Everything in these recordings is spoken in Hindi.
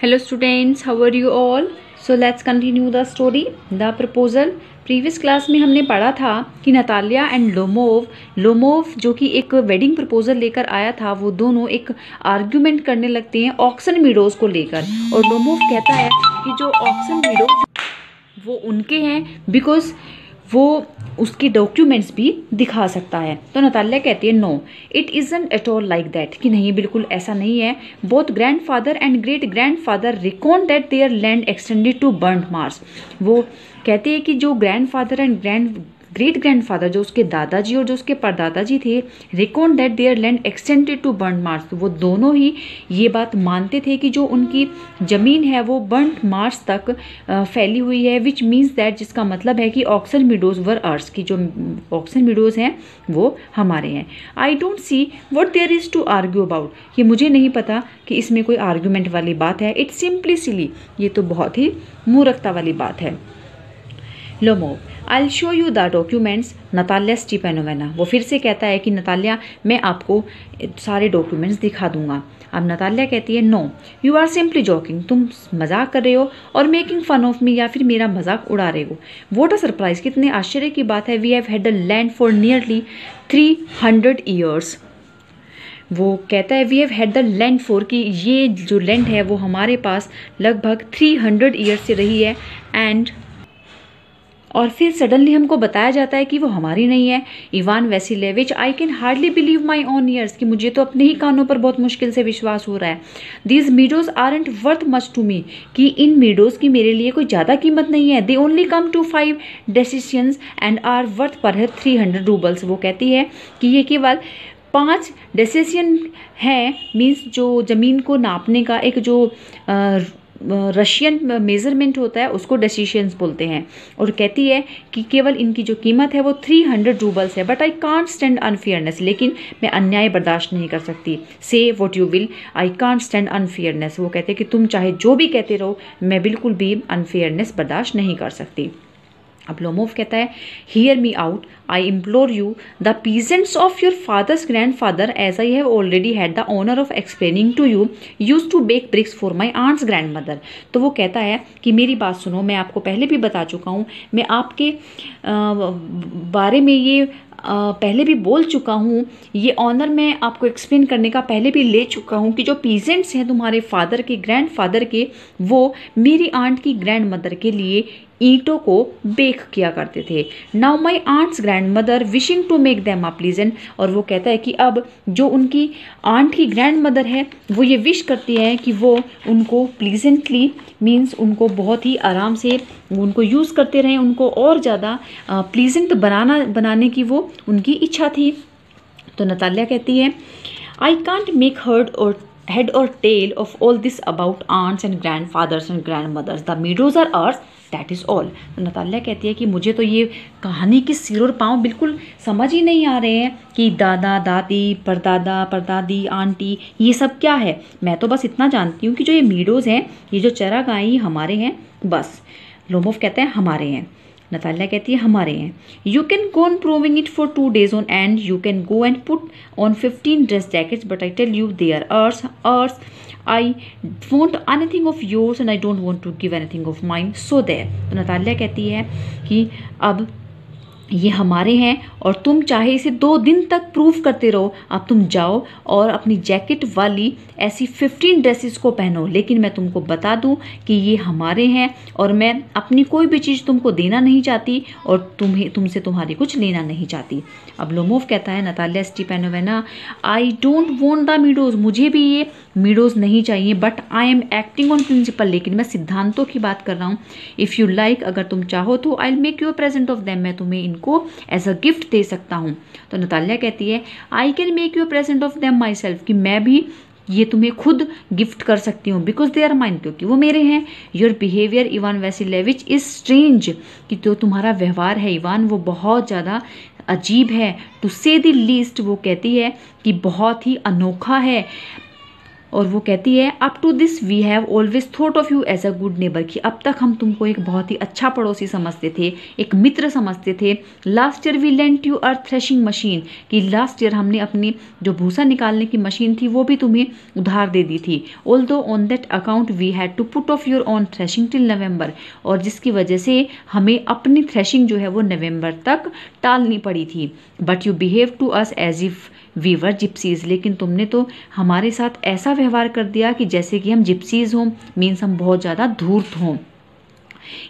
Hello students, how are you all? So let's continue the story. The proposal. Previous class में हमने पढ़ा था कि नतालिया एंड लोमोव जो कि एक वेडिंग प्रपोजल लेकर आया था, वो दोनों एक आर्ग्यूमेंट करने लगते हैं ऑक्सन मीडोज को लेकर। और लोमोव कहता है कि जो ऑक्सन मीडोज वो उनके हैं बिकॉज वो उसके डॉक्यूमेंट्स भी दिखा सकता है। तो नतालिया कहती है no it isn't at all like that, कि नहीं बिल्कुल ऐसा नहीं है। Both grandfather and great grandfather reckon that their land extended to Burnt Marsh. वो कहते हैं कि जो ग्रैंडफादर एंड ग्रेट ग्रैंडफादर, जो उसके दादाजी और जो उसके परदादाजी थे, reckon that their land extended to Burnt Marsh, वो दोनों ही ये बात मानते थे कि जो उनकी ज़मीन है वो बर्न्ट मार्स तक फैली हुई है। विच मीन्स दैट, जिसका मतलब है कि ऑक्सन मीडोज वर अर्स, की जो ऑक्सन मीडोज हैं वो हमारे हैं। I don't see what there is to argue about, ये मुझे नहीं पता कि इसमें कोई आर्ग्यूमेंट वाली बात है। इट्स सिंपली सिली, ये तो बहुत ही मूर्खता वाली बात है। Lomov I show you the documents Natalya Stepanovna. वो फिर से कहता है कि नतालिया मैं आपको सारे डॉक्यूमेंट्स दिखा दूंगा। अब नतालिया कहती है no you are simply joking, तुम मजाक कर रहे हो और मेकिंग फन ऑफ मी, या फिर मेरा मजाक उड़ा रहे हो। वॉट अ सरप्राइज, कितने आश्चर्य की बात है। We have had a land for nearly 300 years. वो कहता है we have had the land for, कि ये जो लैंड है वो हमारे पास लगभग 300 ईयर्स से रही है। एंड और फिर सडनली हमको बताया जाता है कि वो हमारी नहीं है। Ivan Vassilevitch I can hardly believe my own ears, कि मुझे तो अपने ही कानों पर बहुत मुश्किल से विश्वास हो रहा है। These meadows aren't worth much to me, कि इन मीडोज की मेरे लिए कोई ज़्यादा कीमत नहीं है। They only come to 5 dessiatins and are worth पर 300 रूबल्स। वो कहती है कि ये केवल 5 डेसिशन है, मीन्स जो ज़मीन को नापने का एक जो रशियन मेजरमेंट होता है उसको डेसिशंस बोलते हैं। और कहती है कि केवल इनकी जो कीमत है वो 300 रूबल्स है। But I can't stand unfairness, लेकिन मैं अन्याय बर्दाश्त नहीं कर सकती। से what you will, I can't stand unfairness. वो कहते हैं कि तुम चाहे जो भी कहते रहो, मैं बिल्कुल भी अनफेयरनेस बर्दाश्त नहीं कर सकती। अब लोमोव कहता है hear me out, I implore you the peasants of your father's grandfather, as I have already had the honour of explaining to you, used to bake bricks for my aunt's grandmother. तो वो कहता है कि मेरी बात सुनो, मैं आपको पहले भी बता चुका हूँ, मैं आपके बारे में ये पहले भी बोल चुका हूँ, ये ऑनर मैं आपको एक्सप्लेन करने का पहले भी ले चुका हूँ कि जो पीजेंट्स हैं तुम्हारे फादर के ग्रैंड फादर के, वो मेरी आंट की ग्रैंड मदर के लिए ईंटों को बेक किया करते थे। Now my aunt's grandmother wishing to make them a pleasant. और वो कहता है कि अब जो उनकी आंट की ग्रैंड मदर है वो ये विश करती है कि वो उनको प्लीजेंटली, मीन्स उनको बहुत ही आराम से उनको यूज़ करते रहें, उनको और ज़्यादा प्लीजेंट बनाने की वो उनकी इच्छा थी। तो नतालिया कहती है I can't make head or tail of all this about aunts and grandfathers and grandmothers. The meadows are ours, that is all. तो नतालिया कहती है कि मुझे तो ये कहानी की सिर और पाँव बिल्कुल समझ ही नहीं आ रहे हैं कि दादा दादी परदादा परदादी आंटी ये सब क्या है। मैं तो बस इतना जानती हूँ कि जो ये मीडोज हैं, ये जो चरागाही हमारे हैं, बस। लोमोव कहते हैं हमारे हैं। नतालिया कहती है हमारे हैं। You can go on proving it for 2 days on end, you can go and put on 15 dress jackets, but I tell you they are ours. I want anything of yours and I don't want to give anything of mine, so there. तो नतालिया कहती है कि अब ये हमारे हैं और तुम चाहे इसे 2 दिन तक प्रूव करते रहो। अब तुम जाओ और अपनी जैकेट वाली ऐसी 15 ड्रेसेस को पहनो, लेकिन मैं तुमको बता दूं कि ये हमारे हैं और मैं अपनी कोई भी चीज़ तुमको देना नहीं चाहती और तुमसे तुम्हारी कुछ लेना नहीं चाहती। अब लोमोव कहता है Natalya Stepanovna I don't want the meadows, मुझे भी ये मीडोज नहीं चाहिए, but I am acting on principle, लेकिन मैं सिद्धांतों की बात कर रहा हूँ। इफ़ यू लाइक, अगर तुम चाहो तो I will make you a present of them, मैं तुम्हें इनको एज अ गिफ्ट दे सकता हूँ। तो नतालिया कहती है I can make you a present of them my self, कि मैं भी ये तुम्हें खुद गिफ्ट कर सकती हूँ, बिकॉज दे आर माइन, क्योंकि वो मेरे हैं। Your behaviour Ivan Vassilevitch is strange, कि जो तुम्हारा व्यवहार है इवान वो बहुत ज़्यादा अजीब है। टू से द लीस्ट, वो कहती है कि बहुत ही अनोखा है। और वो कहती है up to this we have always thought of you as a good neighbour, कि अब तक हम तुमको एक बहुत ही अच्छा पड़ोसी समझते थे, एक मित्र समझते थे। Last year we lent you a threshing machine, कि लास्ट ईयर हमने अपनी जो भूसा निकालने की मशीन थी वो भी तुम्हें उधार दे दी थी। Although on that account we had to put off your own threshing till November, और जिसकी वजह से हमें अपनी थ्रेशिंग जो है वो नवंबर तक टालनी पड़ी थी। But you behave to us as if we were gypsies, लेकिन तुमने तो हमारे साथ ऐसा व्यवहार कर दिया कि जैसे कि हम जिप्सीज हों, मीन्स हम बहुत ज़्यादा धूर्त हों।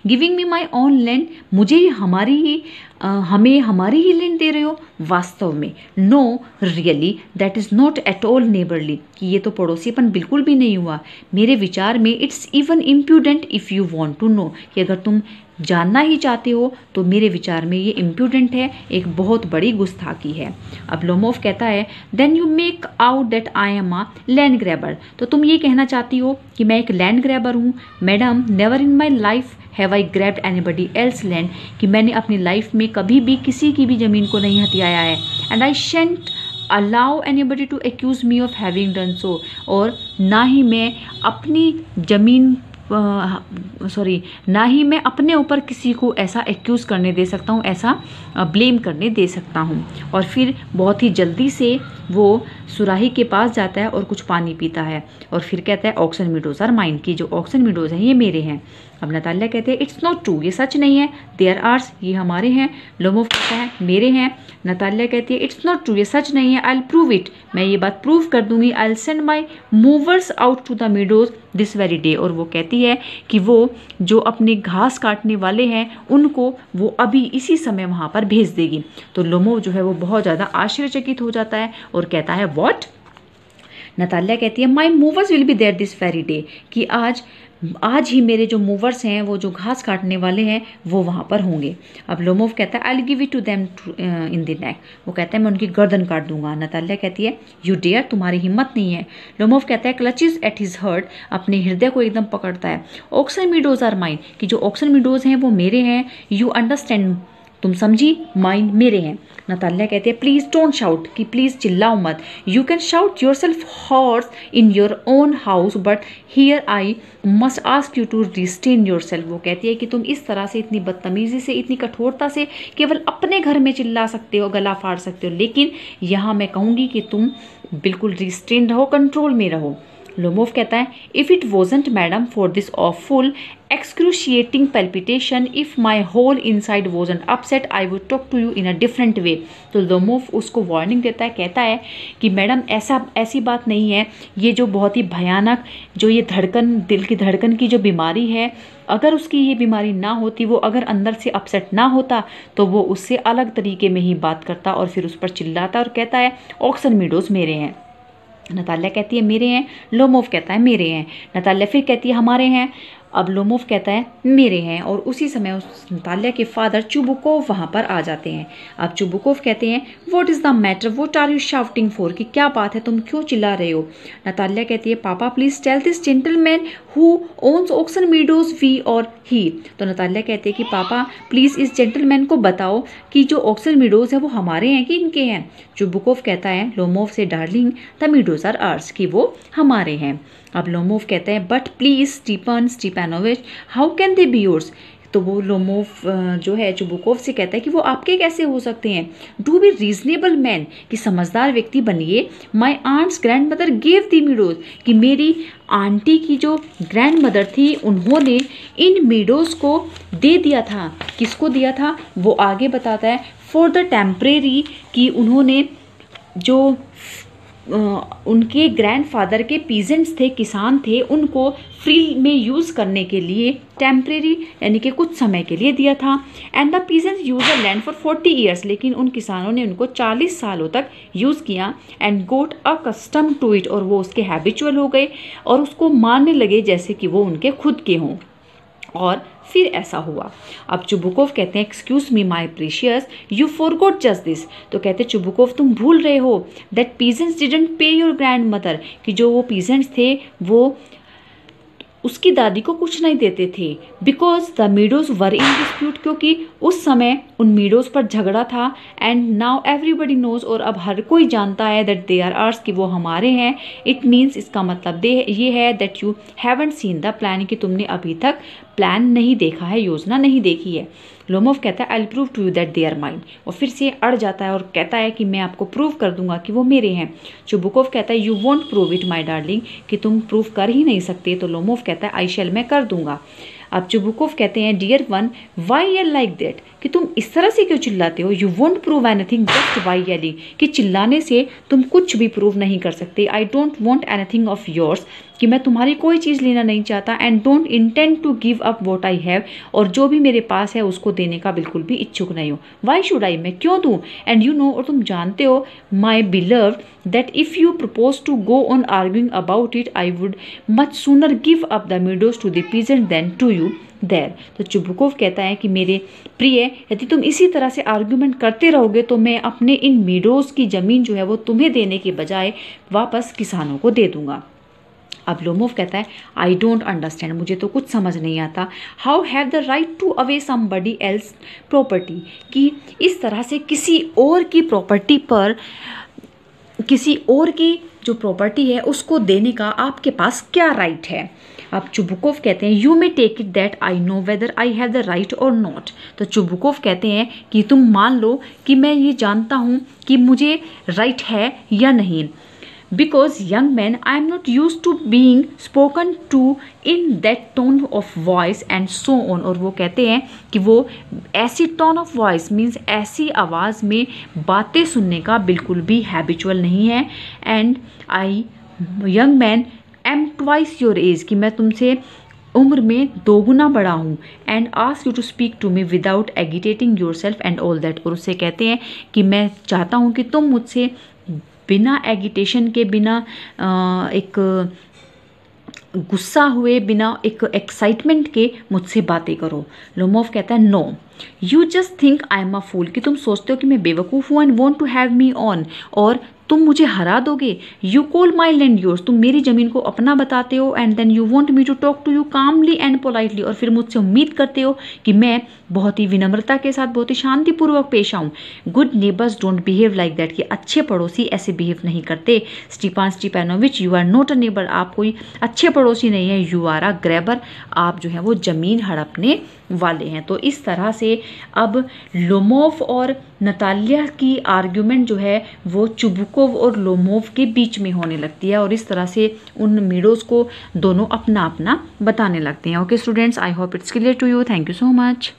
Giving me my own land, मुझे हमारी ही हमें हमारी ही लैंड दे रहे हो, वास्तव में no really that is not at all neighbourly, कि ये तो पड़ोसीपन बिल्कुल भी नहीं हुआ। मेरे विचार में it's even impudent if you want to know, कि अगर तुम जानना ही चाहते हो तो मेरे विचार में ये इम्प्यूडेंट है, एक बहुत बड़ी गुस्ताखी है। अब लोमोव कहता है then you make out that I am a land grabber, तो तुम ये कहना चाहती हो कि मैं एक लैंड ग्रैबर हूँ। Madam never in my life have I grabbed anybody else land, कि मैंने अपनी लाइफ में कभी भी किसी की भी ज़मीन को नहीं हथियाया है। And I shan't allow anybody to accuse me of having done so, और ना ही मैं अपनी ज़मीन ना ही मैं अपने ऊपर किसी को ऐसा एक्यूज़ करने दे सकता हूँ, ऐसा ब्लेम करने दे सकता हूँ। और फिर बहुत ही जल्दी से वो सुराही के पास जाता है और कुछ पानी पीता है, और फिर कहता है ऑक्सन मीडोज आर माइन, की जो ऑक्सन मीडोज हैं ये मेरे हैं। अब नतालिया कहते हैं इट्स नॉट ट्रू, ये सच नहीं है। देयर आर्स, ये हमारे हैं। लोमोव कहता है मेरे हैं। नतालिया कहती है इट्स नॉट ट्रू, ये सच नहीं है। आई विल प्रूव इट, मैं ये बात प्रूव कर दूंगी। I will send my mowers out to the meadows this very day, और वो कहती है कि वो जो अपने घास काटने वाले हैं उनको वो अभी इसी समय वहाँ पर भेज देगी। तो लोमोव जो है वो बहुत ज़्यादा आश्चर्यचकित हो जाता है और कहता है व्हाट। नतालिया कहती है my mowers will be there this very day, कि आज ही मेरे जो मूवर्स हैं, वो जो घास काटने वाले हैं, वो वहाँ पर होंगे। अब लोमोव कहता है I will give it to them in the neck, वो कहता है मैं उनकी गर्दन काट दूंगा। नतालिया कहती है यू डेयर, तुम्हारी हिम्मत नहीं है। लोमोव कहता है क्लचेस एट हिज हर्ट, अपने हृदय को एकदम पकड़ता है। ऑक्सन मीडोज आर माइन, कि जो ऑक्सन मीडोज हैं वो मेरे हैं। यू अंडरस्टैंड, तुम समझी, माइन मेरे हैं। नतालिया कहते हैं प्लीज डोंट शाउट, कि प्लीज चिल्लाओ मत। You can shout yourself hoarse in your own house but here I must ask you to restrain yourself. वो कहती है कि तुम इस तरह से, इतनी बदतमीजी से, इतनी कठोरता से केवल अपने घर में चिल्ला सकते हो, गला फाड़ सकते हो, लेकिन यहाँ मैं कहूँगी कि तुम बिल्कुल रिस्ट्रेन रहो, कंट्रोल में रहो। लोमोव कहता है if it wasn't madam for this awful excruciating palpitation, if my whole inside wasn't upset, I would talk to you in a different way। तो लोमोव उसको वार्निंग देता है, कहता है कि मैडम ऐसी बात नहीं है, ये जो बहुत ही भयानक जो ये धड़कन, दिल की धड़कन की जो बीमारी है, अगर उसकी ये बीमारी ना होती, वो अगर अंदर से अपसेट ना होता, तो वो उससे अलग तरीके में ही बात करता और फिर उस पर चिल्लाता और कहता है ऑक्सन मीडोज मेरे हैं। नतालिया कहती है मेरे हैं। लोमोव कहता है मेरे हैं। नतालिया फिर कहती है हमारे हैं। अब लोमोव कहता है मेरे हैं, और उसी समय उस नतालिया के फादर चुबुकोव वहाँ पर आ जाते हैं। अब चुबुकोव कहते हैं what is the matter, what are you shouting for, कि क्या बात है, तुम क्यों चिल्ला रहे हो। नतालिया कहती है papa please tell this gentleman who owns oxen meadows we और ही। तो नतालिया कहते हैं कि पापा प्लीज़ इस जेंटलमैन को बताओ कि जो ऑक्सन मीडोज है वो हमारे हैं कि इनके हैं। चुबुकोव कहता है लोमोव से darling the meadows are ours, कि वो हमारे हैं। अब लोमोव कहते हैं but please Stepanovitch how can they be yours. तो वो लोमोव जो है चुबुकोव से कहता है कि वो आपके कैसे हो सकते हैं। डू बी रीजनेबल मैन, कि समझदार व्यक्ति बनिए। माई आंट्स ग्रैंड मदर गेव दी मीडोज, कि मेरी आंटी की जो ग्रैंड मदर थी उन्होंने इन मीडोज को दे दिया था। किसको दिया था वो आगे बताता है, फॉर द टेम्परेरी, कि उन्होंने जो उनके ग्रैंडफादर के पीजेंट्स थे, किसान थे, उनको फ्री में यूज़ करने के लिए टेम्परेरी यानी कि कुछ समय के लिए दिया था। And the peasants use the land for 40 years, लेकिन उन किसानों ने उनको 40 सालों तक यूज़ किया। And got accustom to it, और वो उसके हैबिचुअल हो गए और उसको मानने लगे जैसे कि वो उनके खुद के हों। और फिर ऐसा हुआ। अब चुबुकोव कहते हैं excuse me my precious you forgot just this. तो कहते हैं चुबुकोव तुम भूल रहे हो दैट पीजेंट्स डिडंट पे योर ग्रैंड मदर, कि जो वो पीजेंट्स थे वो उसकी दादी को कुछ नहीं देते थे, because the meadows were in dispute, क्योंकि उस समय उन मीडोज पर झगड़ा था। एंड नाउ एवरीबडी नोज, और अब हर कोई जानता है दैट दे आर आर्स, कि वो हमारे हैं। इट मीन्स, इसका मतलब ये है that you haven't seen the plan, कि तुमने अभी तक प्लान नहीं देखा है, योजना नहीं देखी है। लोमोव कहता है I will prove to you that they are mine, और फिर से अड़ जाता है और कहता है कि मैं आपको प्रूव कर दूंगा कि वो मेरे हैं। चुबुकोव कहता है you want prove it my darling, कि तुम प्रूव कर ही नहीं सकते। तो लोमोव कहता है आई शैल, मैं कर दूंगा। अब चुबुकोव कहते हैं dear one why you're like that, कि तुम इस तरह से क्यों चिल्लाते हो। You won't prove anything just by yelling, कि चिल्लाने से तुम कुछ भी प्रूव नहीं कर सकते। I don't want anything of yours, कि मैं तुम्हारी कोई चीज़ लेना नहीं चाहता। And don't intend to give up what I have, और जो भी मेरे पास है उसको देने का बिल्कुल भी इच्छुक नहीं हूँ। वाई शुड आई, मैं क्यों दूँ। एंड यू नो, और तुम जानते हो my beloved that if you propose to go on arguing about it I would much sooner give up the meadows to the peasant than to you there. तो चुबुकोव कहता है कि मेरे प्रिय, यदि तुम इसी तरह से आर्ग्यूमेंट करते रहोगे तो मैं अपने इन मीडोज की ज़मीन जो है वो तुम्हें देने के बजाय वापस किसानों को दे दूंगा। अब लोमोव कहता है आई डोंट अंडरस्टैंड, मुझे तो कुछ समझ नहीं आता। How have the right to away somebody else property, कि इस तरह से किसी और की प्रॉपर्टी पर, किसी और की जो प्रॉपर्टी है उसको देने का आपके पास क्या राइट है। अब चुबुकोव कहते हैं you may take it that I know whether I have the right और नॉट। तो चुबुकोव कहते हैं कि तुम मान लो कि मैं ये जानता हूँ कि मुझे राइट है या नहीं। Because young man I am not used to being spoken to in that tone of voice and so on. और वो कहते हैं कि वो ऐसी टोन ऑफ वॉइस मीन्स ऐसी आवाज़ में बातें सुनने का बिल्कुल भी हैबिचुअल नहीं है। And I young man am twice your age, कि मैं तुमसे उम्र में दोगुना बड़ा हूँ। And ask you to speak to me without agitating yourself and all that. और उससे कहते हैं कि मैं चाहता हूँ कि तुम मुझसे बिना एगिटेशन के, बिना एक गुस्सा हुए, बिना एक एक्साइटमेंट के मुझसे बातें करो। लोमोव कहता है no you just think I am a fool, कि तुम सोचते हो कि मैं बेवकूफ़ हूँ। And want to have me on, और तुम मुझे हरा दोगे। You call my land yours, तुम मेरी ज़मीन को अपना बताते हो। And then you want me to talk to you calmly and politely, और फिर मुझसे उम्मीद करते हो कि मैं बहुत ही विनम्रता के साथ, बहुत ही शांतिपूर्वक पेश आऊँ। Good neighbours don't behave like that, कि अच्छे पड़ोसी ऐसे बिहेव नहीं करते। Stepan Stepanovich you are not a neighbour, आप कोई अच्छे पड़ोसी नहीं है। यू आर अ ग्रैबर, आप जो है वो ज़मीन हड़पने वाले हैं। तो इस तरह से अब लोमोव और नतालिया की आर्ग्यूमेंट जो है वो चुबुकोव और लोमोव के बीच में होने लगती है, और इस तरह से उन मीडोज को दोनों अपना अपना बताने लगते हैं। Okay students, I hope it's clear to you. Thank you so much.